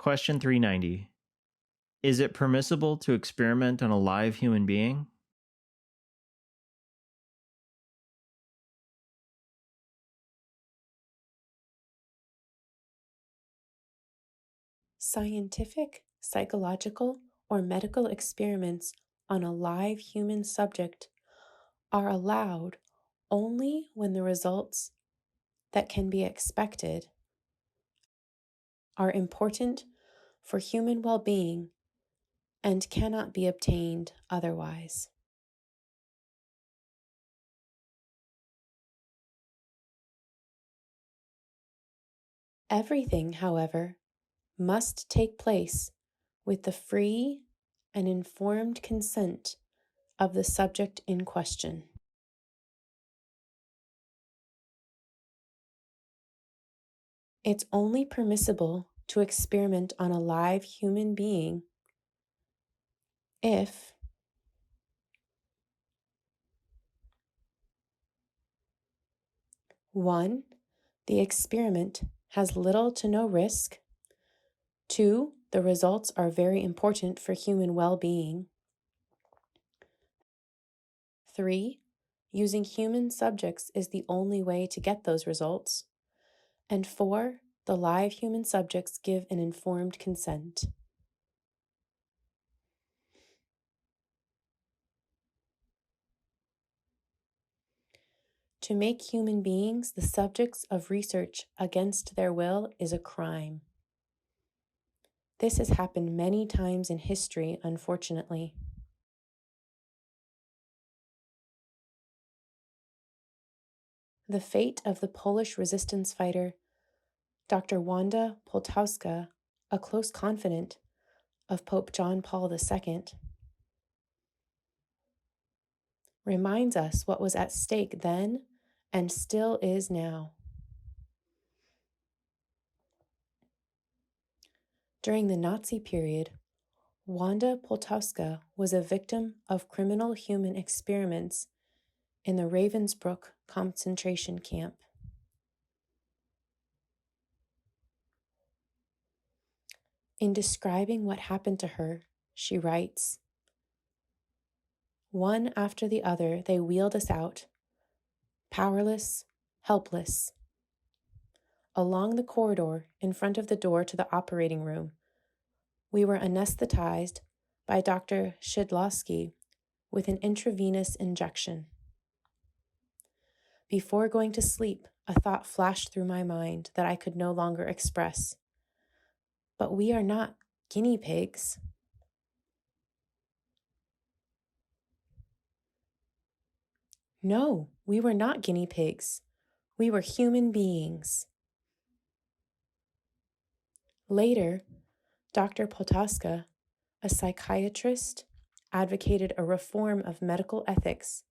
Question 390. Is it permissible to experiment on a live human being? Scientific, psychological, or medical experiments on a live human subject are allowed only when the results that can be expected are important for human well-being and cannot be obtained otherwise. Everything, however, must take place with the free and informed consent of the subject in question. It's only permissible to experiment on a live human being if 1. The experiment has little to no risk. 2. The results are very important for human well-being. 3. Using human subjects is the only way to get those results. And 4. The live human subjects give an informed consent. To make human beings the subjects of research against their will is a crime. This has happened many times in history, unfortunately. The fate of the Polish resistance fighter, Dr. Wanda Poltowska, a close confidant of Pope John Paul II, reminds us what was at stake then and still is now. During the Nazi period, Wanda Poltowska was a victim of criminal human experiments in the Ravensbrück concentration camp. In describing what happened to her, she writes, "One after the other, they wheeled us out, powerless, helpless, along the corridor in front of the door to the operating room. We were anesthetized by Dr. Shidlowski with an intravenous injection. Before going to sleep, a thought flashed through my mind that I could no longer express. But we are not guinea pigs. No, we were not guinea pigs. We were human beings." Later, Dr. Poltowska, a psychiatrist, advocated a reform of medical ethics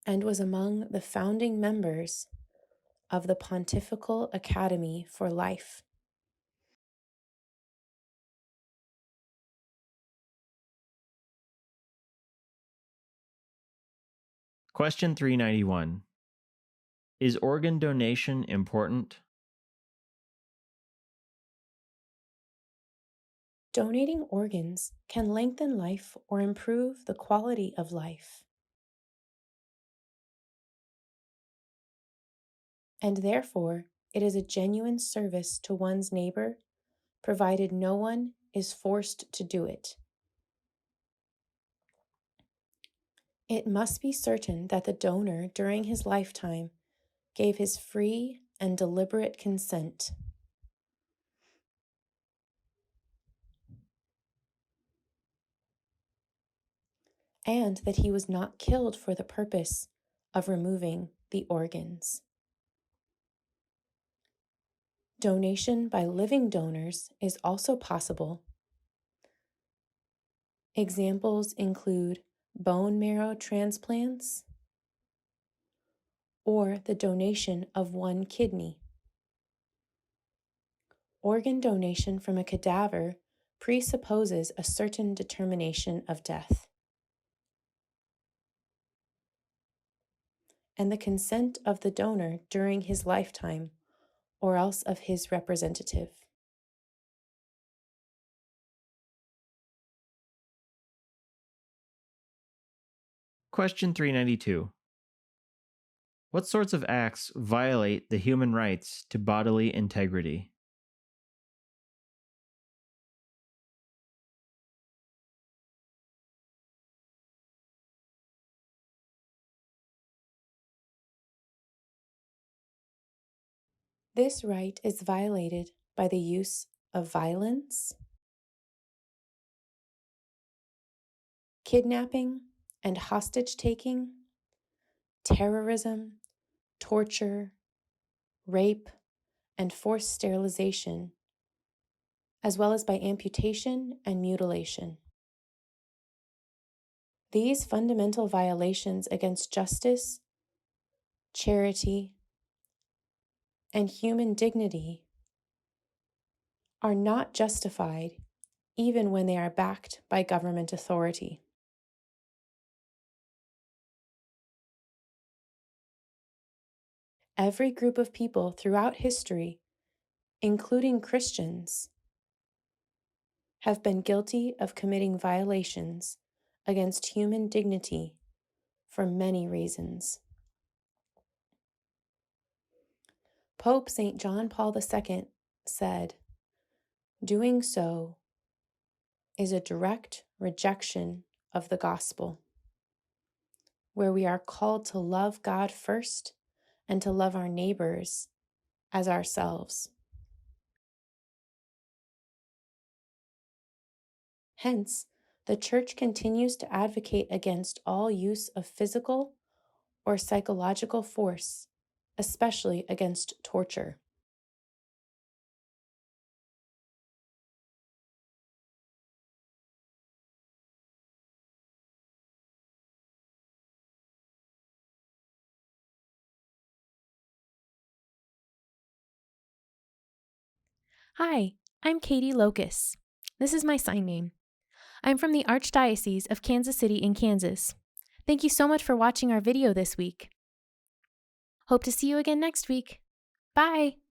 and was among the founding members of the Pontifical Academy for Life. Question 391. Is organ donation important? Donating organs can lengthen life or improve the quality of life. And therefore, it is a genuine service to one's neighbor, provided no one is forced to do it. It must be certain that the donor during his lifetime gave his free and deliberate consent. And that he was not killed for the purpose of removing the organs. Donation by living donors is also possible. Examples include bone marrow transplants or the donation of one kidney. Organ donation from a cadaver presupposes a certain determination of death. And the consent of the donor during his lifetime or else of his representative. Question 392. What sorts of acts violate the human rights to bodily integrity? This right is violated by the use of violence, kidnapping and hostage taking, terrorism, torture, rape, and forced sterilization, as well as by amputation and mutilation. These fundamental violations against justice, charity, and human dignity are not justified even when they are backed by government authority. Every group of people throughout history, including Christians, have been guilty of committing violations against human dignity for many reasons. Pope St. John Paul II said, "Doing so is a direct rejection of the gospel, where we are called to love God first and to love our neighbors as ourselves." Hence, the Church continues to advocate against all use of physical or psychological force, especially against torture. Hi, I'm Katie Locus. This is my sign name. I'm from the Archdiocese of Kansas City in Kansas. Thank you so much for watching our video this week. Hope to see you again next week. Bye!